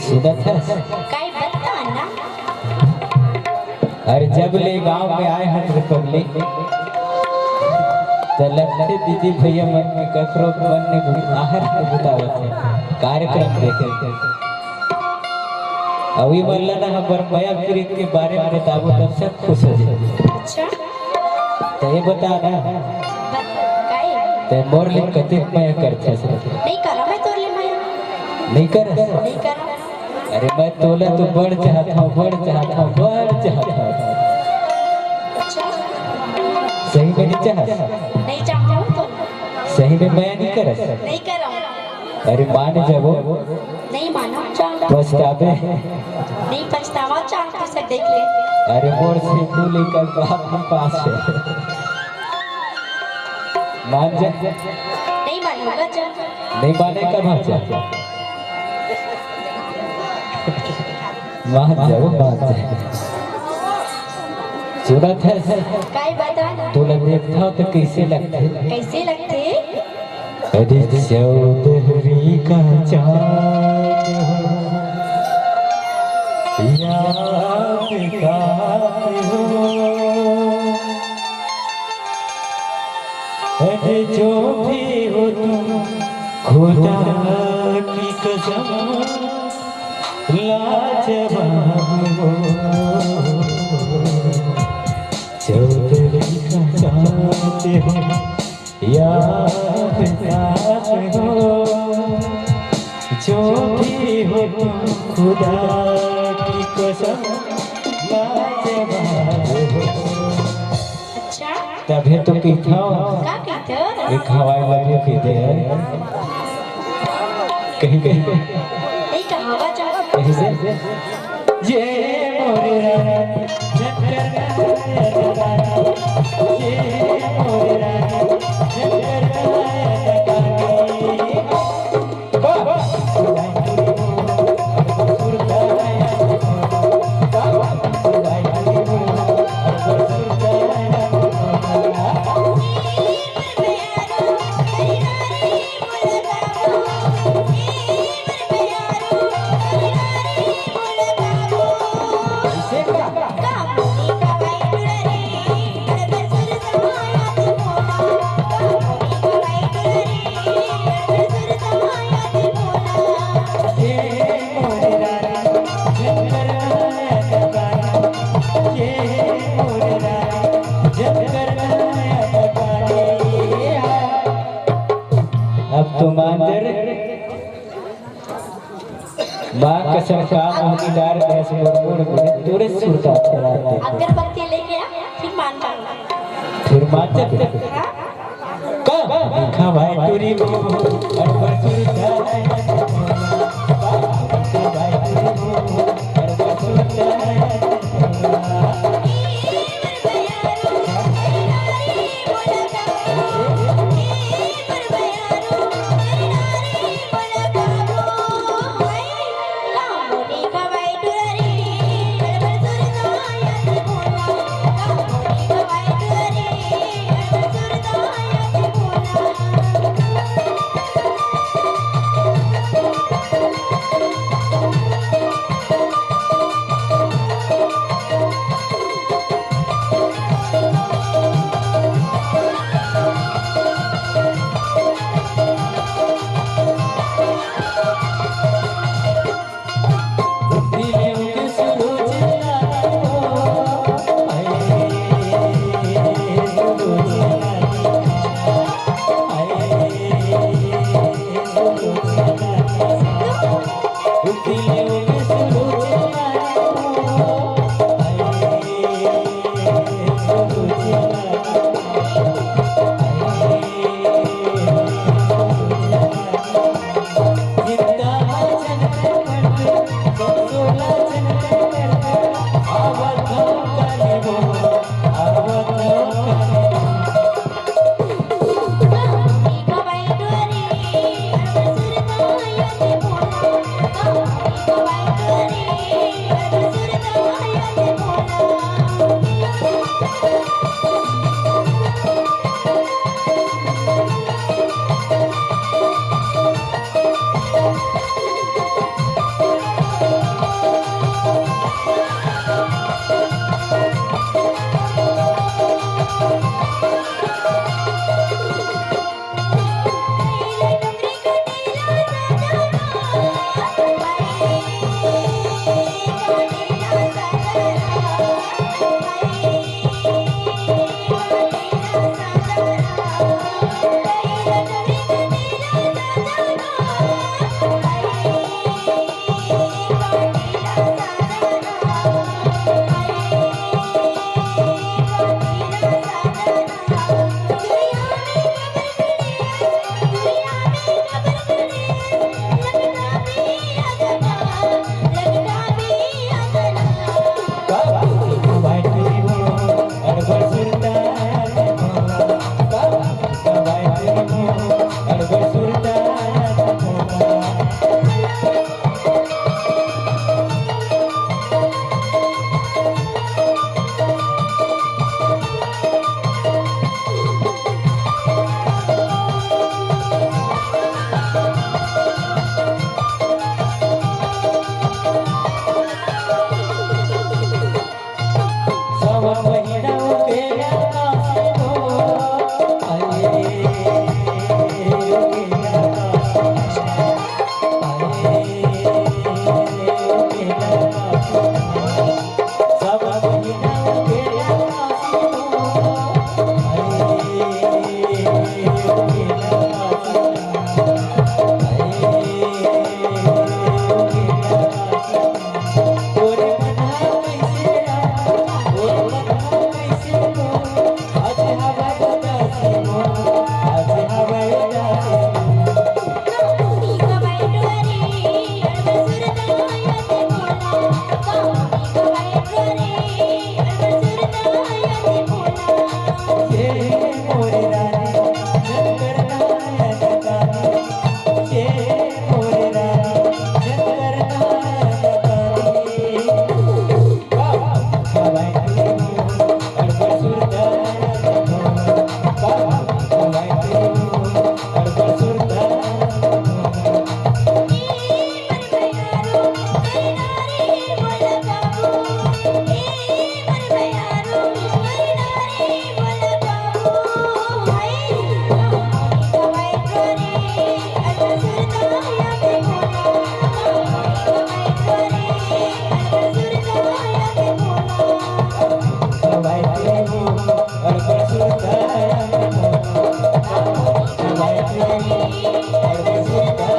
सुनत है काय बता ना। अरे जब ले गांव में आए हम रिपब्लिक तो लगते दीदी भैया मन में ककरो मन ने आहर के बतावत है कार्यक्रम देखे थे अभी मल्ला ना हम बरमया प्रीत के बारे में बताबो तब सब खुश हो जाए। अच्छा तो ये बता ना काय ते मोर ले कते मैं करथे से नहीं करा मैं तोर ले माया नहीं कर नहीं करा। अरे मैं तोला तो बढ़ चाहता हूँ बढ़ चाहता हूँ बढ़ चाहता हूँ। अच्छा सही में नहीं चाहता नहीं चाहता हूँ तो सही में मैं नहीं कर नहीं करा। अरे मान जाओ नहीं माना चाहता पछतावे नहीं पछतावा चाहता से देख ले। अरे मोर से तू लेकर बाप के पास है मान जा नहीं मानूंगा जा नहीं माने का भाषा मान जाओ मान जाओ। सूरत है काय बता ना तू लग देखता हो तो कैसे लगते कैसे लगते। अरे चौधरी का चाँद हो याद हो अरे जो भी हो तुम खुदा की कसम लाजवाब हो चौधरी का चाँद हो याद हो जो भी हो तुम खुदा की कसम लाजवाब हो। अच्छा तभी तो पीता का कहते एक हवाई लगे पीते हैं कहीं कहीं नहीं कहावा जा कहीं से ये मोरे रानी जंकर ये मोरे रानी अब तो मांजर माँ कसम काम होगी डार गैस मुड़ तुरे सुरता चलाते अगरबत्ती लेके आ फिर मान जाना फिर मांजर हाँ? का खवाए तुरी को अरबर सुरता अरबर सुरता हळदी सुद्धा